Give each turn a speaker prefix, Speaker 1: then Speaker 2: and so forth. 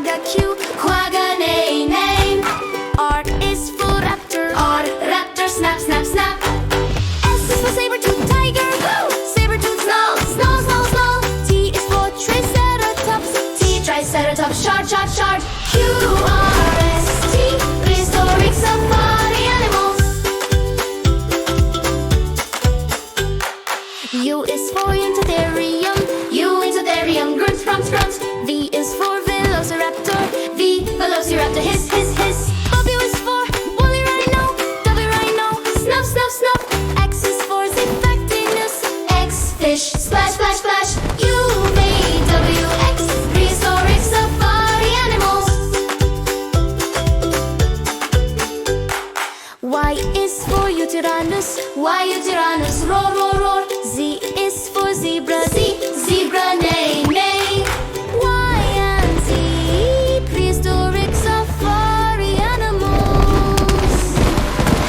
Speaker 1: quagga Q, quagga neigh neigh. R is for raptor, R, raptor snap snap snap. S is for saber-tooth tiger, saber-tooth snarl, snarl snarl snarl. T is for triceratops, T, triceratops shard shard shard. Q, R, S, T, prehistoric safari animals. U is for Unitherium, U Unitherium grunts grunts grunts. V is for Velociraptor, V, Velociraptor hiss hiss hiss. W is for woolly rhino, W rhino snuff snuff snuff. X is for Zipactinus, X, fish splash splash splash. U, V, W, X, prehistoric safari animals. Y is for Utyrannus, Y Utyrannus roar roar roar.